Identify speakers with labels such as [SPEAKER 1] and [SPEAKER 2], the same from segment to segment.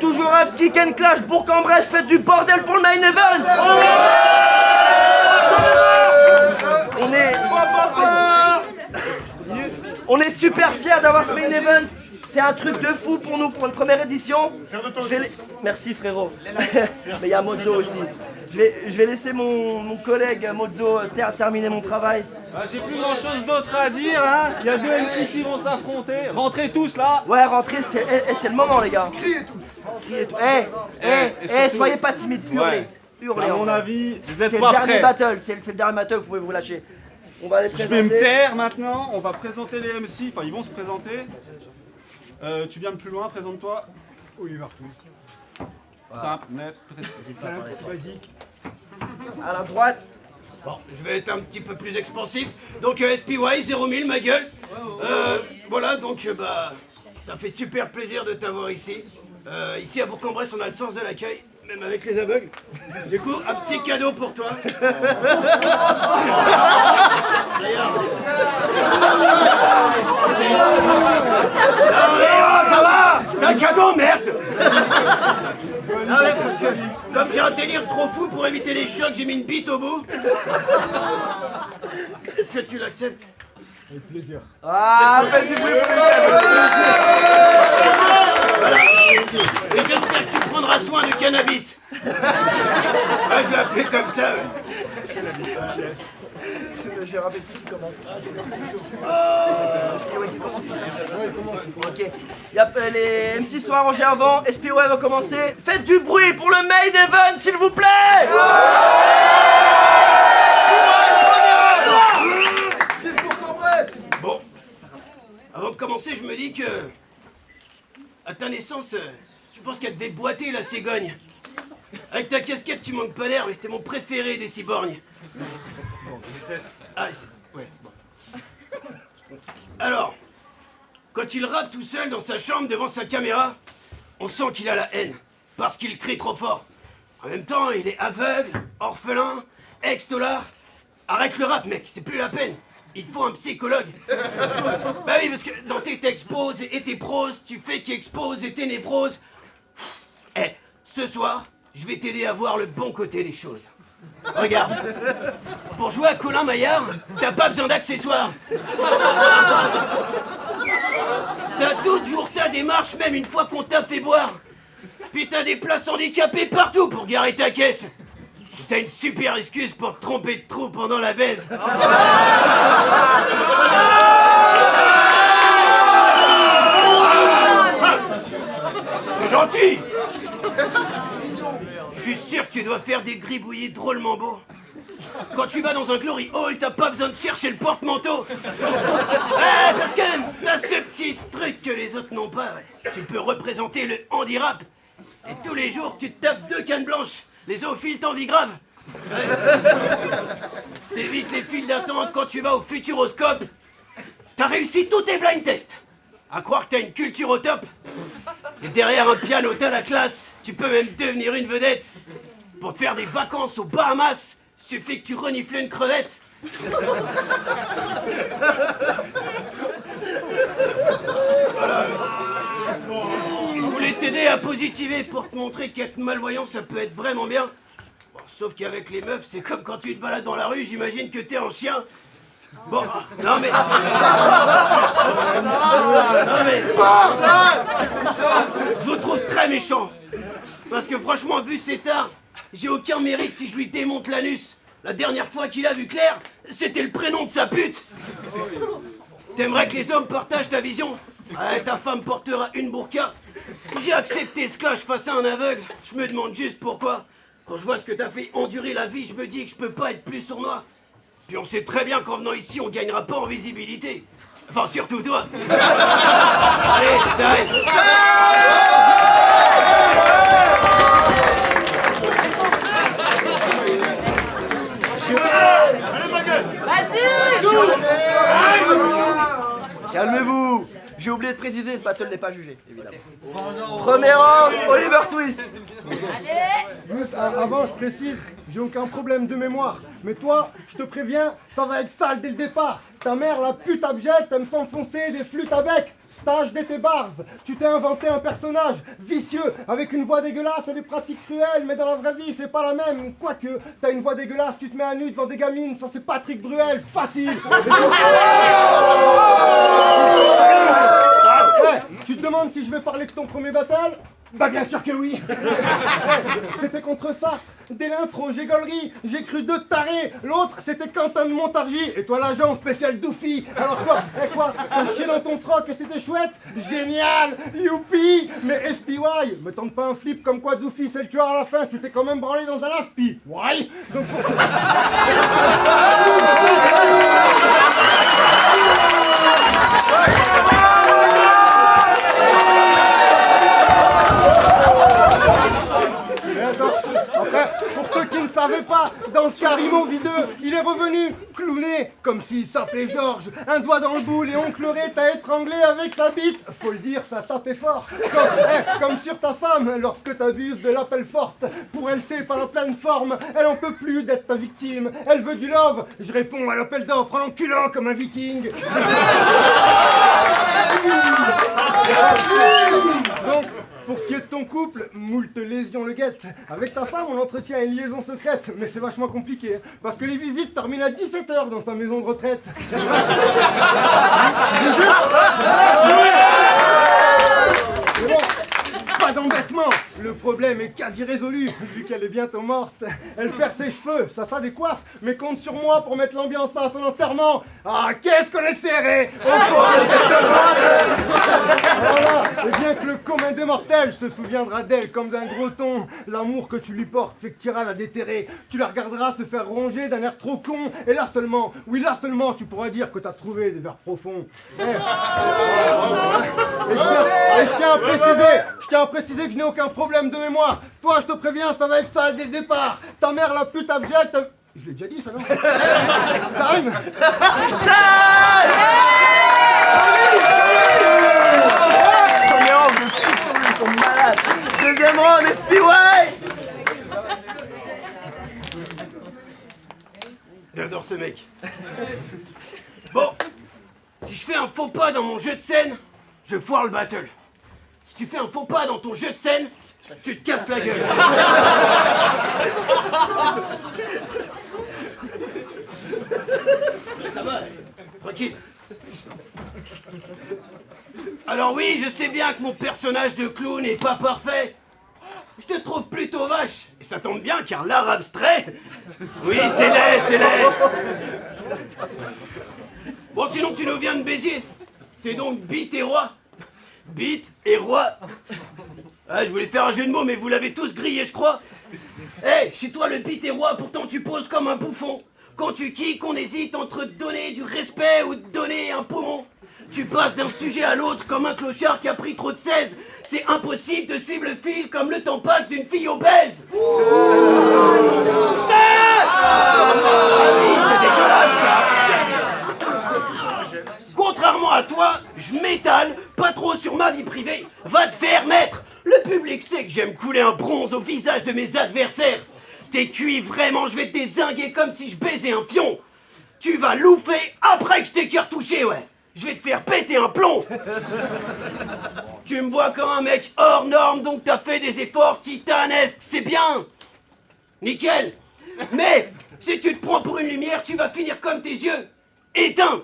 [SPEAKER 1] toujours un kick and clash Bourg-en-Bresse, faites du bordel pour le main event. On est super fiers d'avoir ce main event. C'est un truc de fou pour nous, pour une première édition. Merci frérot. Mais il y a Mozo aussi. Je vais laisser mon collègue Mozo terminer mon travail.
[SPEAKER 2] J'ai plus grand chose d'autre à dire, hein. Il y a deux MC qui vont s'affronter. Rentrez tous là.
[SPEAKER 1] Ouais, rentrez, c'est le moment les gars. Criez tous. Soyez pas timides, hurlez. Hurlez.
[SPEAKER 2] À mon avis, vous êtes
[SPEAKER 1] C'est
[SPEAKER 2] pas
[SPEAKER 1] le dernier
[SPEAKER 2] prêts.
[SPEAKER 1] battle, c'est le dernier battle, vous pouvez vous lâcher. On va les
[SPEAKER 2] Je
[SPEAKER 1] présenter.
[SPEAKER 2] vais me taire maintenant. On va présenter les MC. Enfin, ils vont se présenter. Tu viens de plus loin, présente-toi.
[SPEAKER 3] Oliver Twist.
[SPEAKER 2] Simple, net, peut-être.
[SPEAKER 3] Vas-y.
[SPEAKER 1] À la droite.
[SPEAKER 4] Bon, je vais être un petit peu plus expansif. Donc SPY, 0000, ma gueule. Voilà, donc ça fait super plaisir de t'avoir ici. Ici à Bourg-en-Bresse, on a le sens de l'accueil, même avec les aveugles. Du coup, un petit cadeau pour toi. Non mais ça va. C'est un cadeau, merde. Ah ouais, parce que comme j'ai un délire trop fou pour éviter les chocs, j'ai mis une bite au bout. Est-ce que tu l'acceptes?
[SPEAKER 3] Avec plaisir.
[SPEAKER 1] Ah, faites du bruit pour les
[SPEAKER 4] Voilà. Et j'espère que tu prendras soin de Cannabit. Ah, je l'ai appelé comme ça. Ouais.
[SPEAKER 1] J'ai rappelé qui commence. Ok. Les MC sont arrangés avant. SPY va commencer. Faites du bruit pour le main event, s'il vous plaît.
[SPEAKER 4] Bon. Avant de commencer, je me dis que... À ta naissance, je pense qu'elle devait boiter, la cigogne. Avec ta casquette, tu manques pas d'air, mais t'es mon préféré des cyborgnes. Ah, ouais, bon. Alors, quand il rappe tout seul dans sa chambre devant sa caméra, on sent qu'il a la haine, parce qu'il crie trop fort. En même temps, il est aveugle, orphelin, ex-dollar. Arrête le rap, mec, c'est plus la peine. Il te faut un psychologue. Bah oui, parce que dans tes exposes et tes proses, tu fais qu'expose et tes névroses. Ce soir, je vais t'aider à voir le bon côté des choses. Regarde, pour jouer à Colin Maillard, t'as pas besoin d'accessoires. T'as toujours ta démarche, même une fois qu'on t'a fait boire. Puis t'as des places handicapées partout pour garer ta caisse. T'as une super excuse pour te tromper de trou pendant la baise. C'est gentil. Je suis sûr que tu dois faire des gribouillis drôlement beaux. Quand tu vas dans un glory hall, t'as pas besoin de chercher le porte-manteau. Parce que t'as ce petit truc que les autres n'ont pas. Ouais. Tu peux représenter le handi-rap. Et tous les jours, tu te tapes 2 cannes blanches. Les zoophiles t'envient grave. Ouais. T'évites les files d'attente quand tu vas au Futuroscope. T'as réussi tous tes blind tests. À croire que t'as une culture au top. Et derrière un piano, t'as la classe. Tu peux même devenir une vedette. Pour te faire des vacances aux Bahamas, suffit que tu renifles une crevette. Voilà. Je voulais t'aider à positiver pour te montrer qu'être malvoyant, ça peut être vraiment bien. Bon, sauf qu'avec les meufs, c'est comme quand tu te balades dans la rue, j'imagine que t'es en chien. Bon, non mais... Non mais... Je vous trouve très méchant. Parce que franchement, vu cet art, j'ai aucun mérite si je lui démonte l'anus. La dernière fois qu'il a vu clair, c'était le prénom de sa pute. T'aimerais que les hommes partagent ta vision? Ouais, ta femme portera une burqa. J'ai accepté ce clash face à un aveugle. Je me demande juste pourquoi. Quand je vois ce que t'as fait endurer la vie, je me dis que je peux pas être plus sournois. Puis on sait très bien qu'en venant ici, on gagnera pas en visibilité. Enfin, surtout toi. Allez, t'arrives.
[SPEAKER 1] Calmez-vous. J'ai oublié de préciser, ce battle n'est pas jugé, évidemment. Premier round, Oliver Twist.
[SPEAKER 3] Juste avant, je précise, j'ai aucun problème de mémoire. Mais toi, je te préviens, ça va être sale dès le départ. Ta mère, la pute abjecte, aime s'enfoncer des flûtes à bec. Stage d'été bars. Tu t'es inventé un personnage vicieux, avec une voix dégueulasse et des pratiques cruelles, mais dans la vraie vie, c'est pas la même. Quoique, t'as une voix dégueulasse, tu te mets à nu devant des gamines, ça c'est Patrick Bruel, facile. Tu te demandes si je vais parler de ton premier battle? Bah bien sûr que oui. C'était contre Sartre. Dès l'intro, j'ai gaulerie, j'ai cru deux tarés. L'autre, c'était Quentin de Montargis. Et toi, l'agent spécial Doofy. Alors quoi, t'as chié dans ton froc et c'était chouette? Génial, youpi. Mais SPY, me tente pas un flip comme quoi Doofy c'est le tueur à la fin. Tu t'es quand même branlé dans un aspi. Ouais. Donc pour ceux qui ne savaient pas, dans Scarimo videux, il est revenu clowné, comme s'il s'appelait Georges. Un doigt dans le boule et Oncle Ray t'a étranglé avec sa bite. Faut le dire, ça tapait fort. Comme sur ta femme, lorsque t'abuses de l'appel forte. Pour elle, c'est pas la pleine forme. Elle en peut plus d'être ta victime. Elle veut du love. Je réponds à l'appel d'offre en l'enculant comme un viking. Donc, pour ce qui est de ton couple, moult lésions le guettent. Avec ta femme, on entretient une liaison secrète, mais c'est vachement compliqué, parce que les visites terminent à 17h dans sa maison de retraite. Je jure. Mais bon, pas d'embêtement, le problème est quasi résolu, vu qu'elle est bientôt morte. Elle perd ses cheveux, ça décoiffe, mais compte sur moi pour mettre l'ambiance à son enterrement. Ah, qu'est-ce qu'on est serré au fond de cette boîte. Voilà, et bien que le commun des mortels se souviendra d'elle comme d'un gros ton, l'amour que tu lui portes fait que tu iras la déterrer. Tu la regarderas se faire ronger d'un air trop con, et là seulement, oui là seulement, tu pourras dire que t'as trouvé des vers profonds. Et je tiens à préciser que je n'ai aucun problème de mémoire. Toi, je te préviens, ça va être sale dès le départ. Ta mère, la pute abjecte... Je l'ai déjà dit, ça, non? Time!
[SPEAKER 1] Premier round, je suis sur lui, ils sont malades. Deuxième round, SPY.
[SPEAKER 4] J'adore ce mec. Bon, si je fais un faux pas dans mon jeu de scène, je foire le battle. Si tu fais un faux pas dans ton jeu de scène, tu te casses la gueule. Ça va, tranquille. Alors oui, je sais bien que mon personnage de clown n'est pas parfait. Je te trouve plutôt vache. Et ça tombe bien car l'art abstrait... Oui, c'est laid. Bon, sinon tu nous viens de Béziers. T'es donc bite et roi. Bite et roi. Ah, je voulais faire un jeu de mots, mais vous l'avez tous grillé, je crois. Hé, chez toi, le bite et roi, pourtant tu poses comme un bouffon. Quand tu kicks, on hésite entre te donner du respect ou te donner un poumon. Tu passes d'un sujet à l'autre comme un clochard qui a pris trop de 16. C'est impossible de suivre le fil comme le temps passe d'une fille obèse. Ah oui, c'est dégueulasse, ça. Contrairement à toi, je m'étale pas trop sur ma vie privée. Va te faire naître. Le public sait que j'aime couler un bronze au visage de mes adversaires. T'es cuit, vraiment, je vais te dézinguer comme si je baisais un fion. Tu vas louffer après que je t'ai cartouché, ouais. Je vais te faire péter un plomb. Tu me vois comme un mec hors norme, donc t'as fait des efforts titanesques, c'est bien. Nickel. Mais si tu te prends pour une lumière, tu vas finir comme tes yeux. Éteint.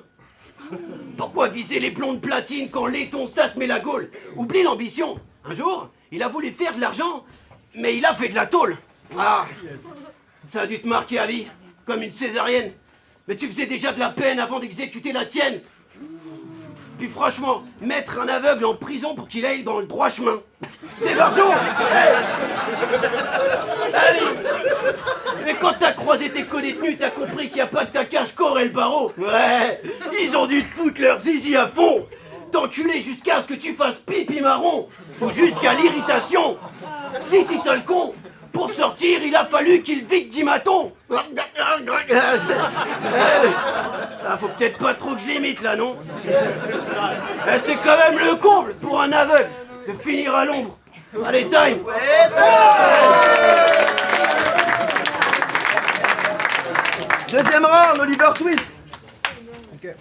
[SPEAKER 4] Pourquoi viser les plombs de platine quand laiton ça te met la gaule? Oublie l'ambition. Un jour, il a voulu faire de l'argent, mais il a fait de la tôle. Ah, ça a dû te marquer à vie, comme une césarienne. Mais tu faisais déjà de la peine avant d'exécuter la tienne. Puis franchement, mettre un aveugle en prison pour qu'il aille dans le droit chemin, c'est barjot. Hey. Allez. Mais quand t'as croisé tes co-détenus, t'as compris qu'il n'y a pas que ta cache-corps et le barreau. Ouais, ils ont dû te foutre leur zizi à fond. T'enculer jusqu'à ce que tu fasses pipi marron. Ou jusqu'à l'irritation. Si, sale con. Pour sortir, il a fallu qu'il vide 10 matons. Ah, faut peut-être pas trop que je l'imite là, non? C'est quand même le comble pour un aveugle de finir à l'ombre. Allez, time.
[SPEAKER 1] Deuxième round, Oliver Twist.
[SPEAKER 3] Ok.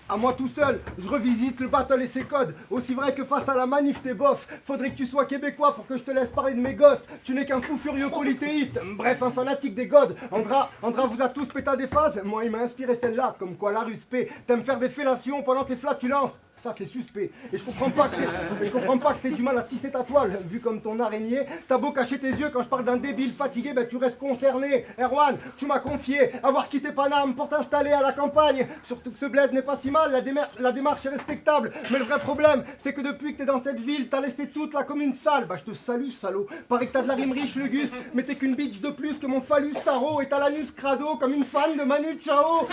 [SPEAKER 3] À moi tout seul, je revisite le battle et ses codes. Aussi vrai que face à la manif t'es bof. Faudrait que tu sois québécois pour que je te laisse parler de mes gosses. Tu n'es qu'un fou furieux polythéiste, bref un fanatique des gods. Andra vous a tous pété des phases. Moi il m'a inspiré celle-là, comme quoi la ruspée. T'aimes faire des fellations pendant tes flatulences. Ça c'est suspect. Et je comprends pas que t'aies du mal à tisser ta toile, vu comme ton araignée. T'as beau cacher tes yeux quand je parle d'un débile fatigué, ben tu restes concerné. Erwan, tu m'as confié avoir quitté Paname pour t'installer à la campagne. Surtout que ce bled n'est pas si mal, la démarche est respectable. Mais le vrai problème, c'est que depuis que t'es dans cette ville, t'as laissé toute la commune sale. Bah je te salue, salaud. Paraît que t'as de la rime riche, le Gus, mais t'es qu'une bitch de plus que mon phallus tarot. Et t'as l'anus crado comme une fan de Manu Chao.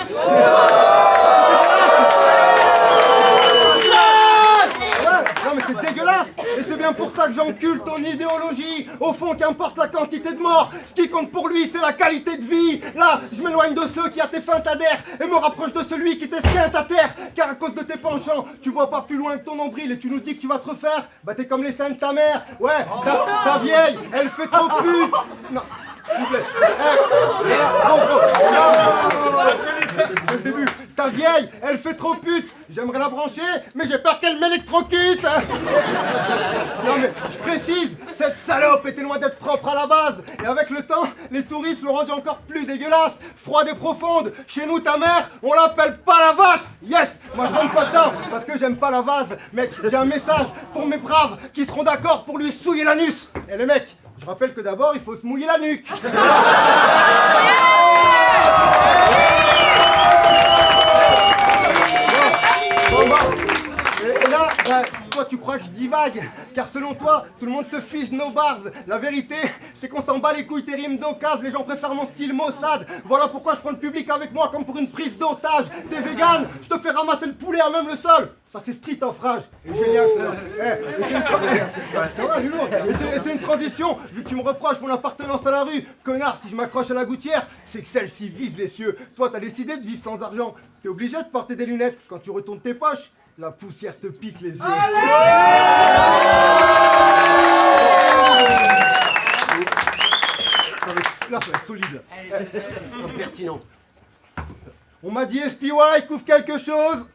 [SPEAKER 3] Non mais c'est dégueulasse. Et c'est bien pour ça que j'encule ton idéologie. Au fond, qu'importe la quantité de morts, ce qui compte pour lui, c'est la qualité de vie. Là, je m'éloigne de ceux qui à tes fins t'adhèrent et me rapproche de celui qui t'esquinte à terre. Car à cause de tes penchants, tu vois pas plus loin que ton nombril et tu nous dis que tu vas te refaire. Bah t'es comme les seins de ta mère. Ouais, ta vieille, elle fait trop pute. Non. S'il vous plaît. Dès le début, ta vieille, elle fait trop pute. J'aimerais la brancher, mais j'ai peur qu'elle m'électrocute. Non mais, je précise, cette salope était loin d'être propre à la base. Et avec le temps, les touristes l'ont rendue encore plus dégueulasse. Froide et profonde. Chez nous, ta mère, on l'appelle pas la vasse. Yes. Moi, je rentre pas dedans, parce que j'aime pas la vase. Mec, j'ai un message pour mes braves qui seront d'accord pour lui souiller l'anus. Et les mecs, je rappelle que d'abord, il faut se mouiller la nuque. Et là, toi tu crois que je divague, car selon toi, tout le monde se fiche de nos bars. La vérité, c'est qu'on s'en bat les couilles tes rimes d'occasion, les gens préfèrent mon style Mossad. Voilà pourquoi je prends le public avec moi comme pour une prise d'otage. T'es vegan, je te fais ramasser le poulet à même le sol. Ça c'est street of rage. Et génial, c'est une transition, vu que tu me reproches mon appartenance à la rue. Connard, si je m'accroche à la gouttière, c'est que celle-ci vise les cieux. Toi t'as décidé de vivre sans argent. T'es obligé de porter des lunettes. Quand tu retournes tes poches, la poussière te pique les yeux. Là, ça va être solide.
[SPEAKER 4] Impertinent.
[SPEAKER 3] On m'a dit SPY couvre quelque chose.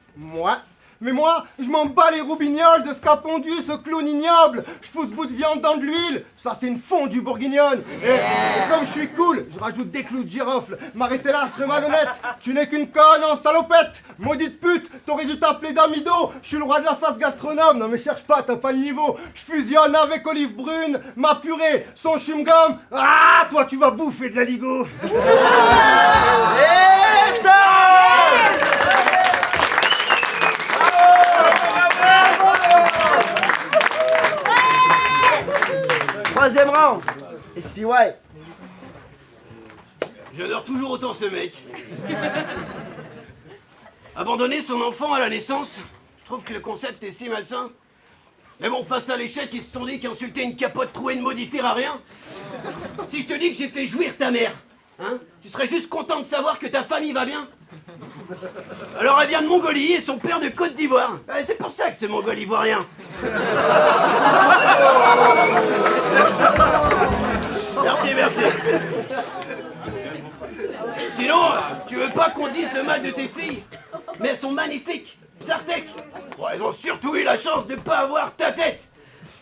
[SPEAKER 3] Mais moi, je m'en bats les roubignoles de ce qu'a pondu ce clown ignoble. Je fous ce bout de viande dans de l'huile, ça c'est une fondue bourguignonne. Et comme je suis cool, je rajoute des clous de girofle. M'arrêter là serait malhonnête, tu n'es qu'une conne en salopette. Maudite pute, t'aurais dû t'appeler Damido. Je suis le roi de la face gastronome, non mais cherche pas, t'as pas le niveau. Je fusionne avec Olive Brune, ma purée, son chewing-gum. Ah, toi tu vas bouffer de la ligo.
[SPEAKER 1] Troisième round, SPY.
[SPEAKER 4] J'adore toujours autant ce mec. Abandonner son enfant à la naissance, je trouve que le concept est si malsain. Mais bon, face à l'échec, ils se sont dit qu'insulter une capote trouée ne modifiera rien. Si je te dis que j'ai fait jouir ta mère, hein, tu serais juste content de savoir que ta famille va bien. Alors elle vient de Mongolie et son père de Côte d'Ivoire. C'est pour ça que c'est mongol ivoirien. Merci. Sinon, tu veux pas qu'on dise de mal de tes filles? Mais elles sont magnifiques. Sartek. Bon, elles ont surtout eu la chance de pas avoir ta tête.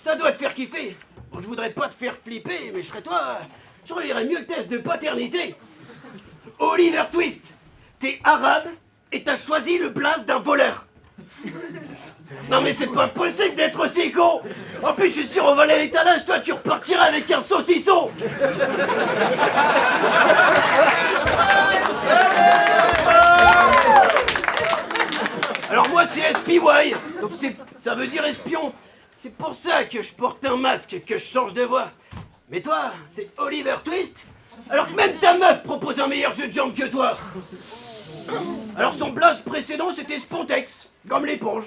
[SPEAKER 4] Ça doit te faire kiffer. Bon, je voudrais pas te faire flipper, mais je serais toi, je relirais mieux le test de paternité. Oliver Twist, t'es arabe et t'as choisi le blaze d'un voleur. Non mais c'est pas possible d'être aussi con. En plus je suis sûr, on va aller à l'étalage, toi tu repartiras avec un saucisson. Alors moi c'est SPY, donc ça veut dire espion. C'est pour ça que je porte un masque, que je change de voix. Mais toi, c'est Oliver Twist, alors que même ta meuf propose un meilleur jeu de jambes que toi. Alors son blaze précédent c'était Spontex, comme l'éponge.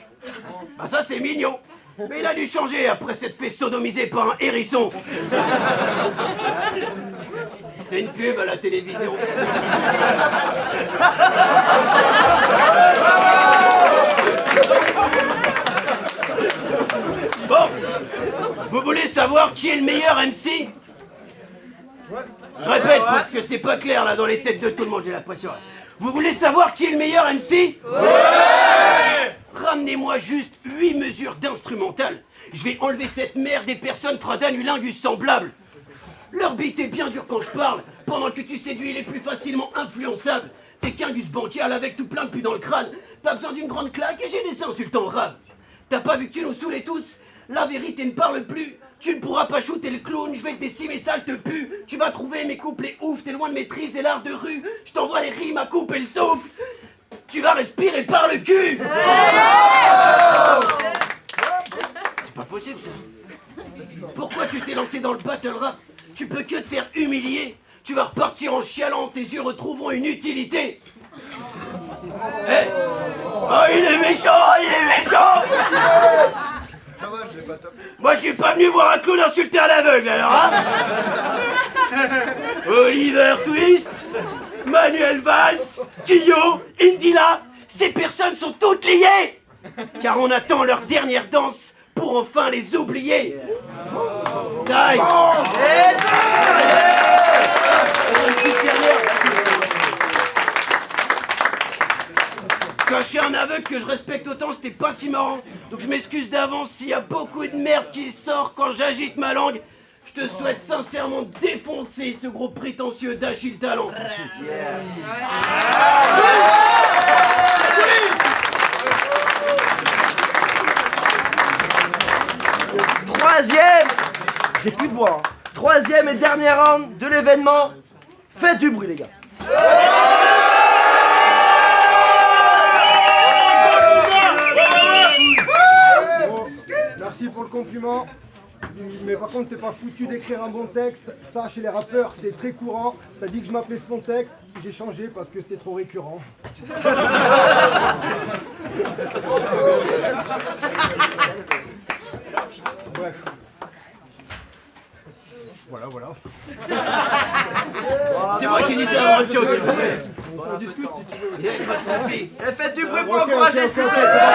[SPEAKER 4] Bah ça c'est mignon. Mais il a dû changer après s'être fait sodomiser par un hérisson. C'est une pub à la télévision. Bon, vous voulez savoir qui est le meilleur MC? Je répète, parce que c'est pas clair là dans les têtes de tout le monde, j'ai l'impression. Vous voulez savoir qui est le meilleur MC? Ramenez-moi juste 8 mesures d'instrumental. Je vais enlever cette merde et personne fera d'anulingus semblable. Leur beat est bien dur quand je parle, pendant que tu séduis les plus facilement influençables. T'es qu'un gus bancal avec tout plein de pu dans le crâne. T'as besoin d'une grande claque et j'ai des insultes en rap. T'as pas vu que tu nous saoulais tous? La vérité ne parle plus. Tu ne pourras pas shooter le clown, je vais te décimer, ça te pue. Tu vas trouver mes couplets ouf, t'es loin de maîtriser l'art de rue. Je t'envoie les rimes à couper le souffle. Tu vas respirer par le cul. C'est pas possible ça. Pourquoi tu t'es lancé dans le battle rap? Tu peux que te faire humilier. Tu vas repartir en chialant, tes yeux retrouveront une utilité. Eh oh, il est méchant, il est méchant.
[SPEAKER 3] Ça va, je l'ai pas top.
[SPEAKER 4] Moi, je suis pas venu voir un clown insulter à l'aveugle, alors, hein. Oliver Twist, Manuel Valls, Kyo, Indila, ces personnes sont toutes liées. Car on attend leur dernière danse pour enfin les oublier. Taille. Quand je suis un aveugle que je respecte autant, c'était pas si marrant. Donc je m'excuse d'avance s'il y a beaucoup de merde qui sort quand j'agite ma langue. Je te souhaite sincèrement de défoncer ce gros prétentieux d'Achille Talent.
[SPEAKER 1] Troisième, j'ai plus de voix, hein. Troisième et dernier round de l'événement. Faites du bruit, les gars.
[SPEAKER 3] Bon, merci pour le compliment. Mais par contre, t'es pas foutu d'écrire un bon texte. Ça, chez les rappeurs, c'est très courant. T'as dit que je m'appelais Spontex. J'ai changé parce que c'était trop récurrent. Bref. Voilà.
[SPEAKER 4] C'est moi qui dis ça avant le show, tu sais.
[SPEAKER 3] On discute si tu veux.
[SPEAKER 4] Pas de soucis.
[SPEAKER 1] Et faites du bruit pour
[SPEAKER 3] Ok,
[SPEAKER 1] encourager
[SPEAKER 3] ok,
[SPEAKER 1] s'il vous
[SPEAKER 3] ok,
[SPEAKER 1] plaît.
[SPEAKER 3] c'est bon.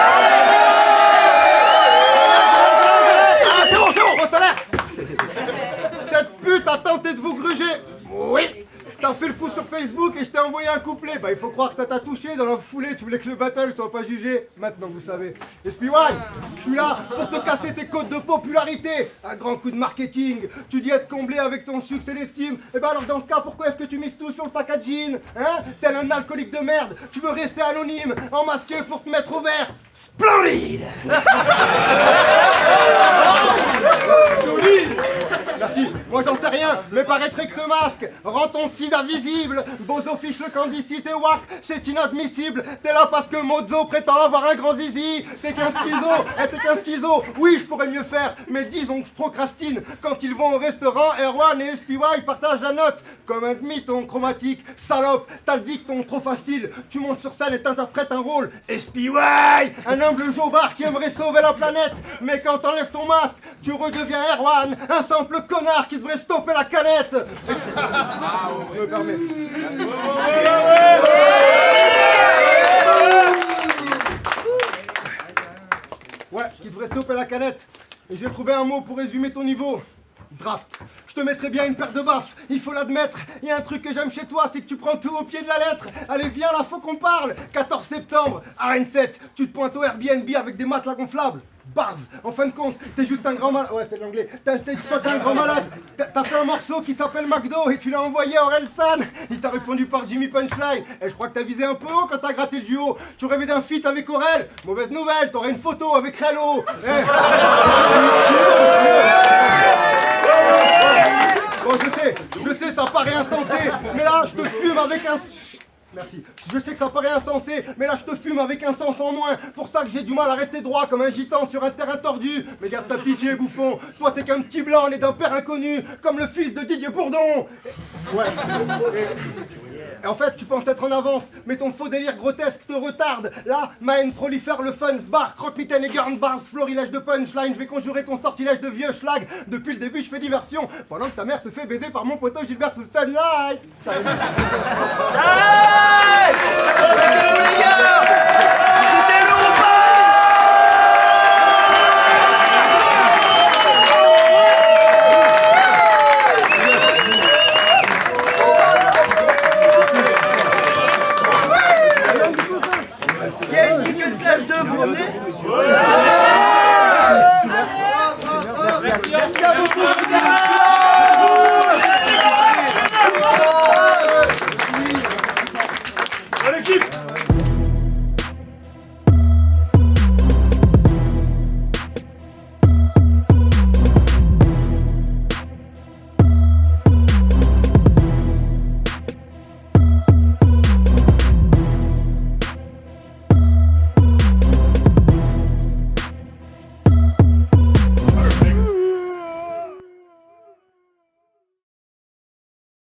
[SPEAKER 4] Ah, c'est bon.
[SPEAKER 3] Grosse alerte! Cette pute a tenté de vous gruger! Oui! T'as fait le fou sur Facebook et je t'ai envoyé un couplet. Bah il faut croire que ça t'a touché. Dans la foulée, tu voulais que le battle soit pas jugé. Maintenant vous savez. SPY, je suis là pour te casser tes codes de popularité. Un grand coup de marketing. Tu dis être comblé avec ton succès et l'estime. Et bah alors dans ce cas, pourquoi est-ce que tu mises tout sur le packaging? Hein? Tel un alcoolique de merde. Tu veux rester anonyme, emmasqué pour te mettre au vert. Splendide! Joli! Merci, moi j'en sais rien, mais paraîtrait que ce masque rend ton sida visible. Bozo fiche le candicité wack, c'est inadmissible. T'es là parce que Mozo prétend avoir un grand zizi. T'es qu'un schizo, oui je pourrais mieux faire, mais disons que je procrastine. Quand ils vont au restaurant, Erwan et SPY partagent la note. Comme un demi-ton chromatique, salope, t'as le dicton trop facile. Tu montes sur scène et t'interprètes un rôle. SPY, un humble jobard qui aimerait sauver la planète. Mais quand t'enlèves ton masque, tu redeviens Erwan, un simple connard qui devrait stopper la canette. Je me permets. Ouais, qui devrait stopper la canette. Et j'ai trouvé un mot pour résumer ton niveau. Draft. Je te mettrais bien une paire de baffes, il faut l'admettre. Il y a un truc que j'aime chez toi, c'est que tu prends tout au pied de la lettre. Allez, viens là, faut qu'on parle. 14 septembre, à Rennes 7, tu te pointes au Airbnb avec des matelas gonflables. Bars, en fin de compte, t'es juste un grand malade. Ouais, c'est l'anglais. T'es un grand malade. T'as fait un morceau qui s'appelle McDo et tu l'as envoyé à Orelsan. Il t'a répondu par Jimmy Punchline. Et je crois que t'as visé un peu haut quand t'as gratté le duo. Tu rêvais d'un feat avec Aurel. Mauvaise nouvelle, t'aurais une photo avec Rello. Bon, je sais, ça paraît insensé. Mais là, je te fume avec un... Merci. Je sais que ça paraît insensé, mais là je te fume avec un sens en moins. Pour ça que j'ai du mal à rester droit comme un gitan sur un terrain tordu. Mais garde ta pitié, bouffon. Toi t'es qu'un petit blanc né d'un père inconnu, comme le fils de Didier Bourdon. Ouais. Et en fait, tu penses être en avance, mais ton faux délire grotesque te retarde. Là, ma haine prolifère le fun, sbar, croque-mitaine et garn bars, florilège de punchline. Je vais conjurer ton sortilège de vieux schlag. Depuis le début, je fais diversion, pendant que ta mère se fait baiser par mon poteau Gilbert sous le sunlight.
[SPEAKER 1] Hey, c'est que les gars, écoutez-le ou pas? S'il y a une ticket de flash 2, vous revenez? Merci à vous tous, les gars.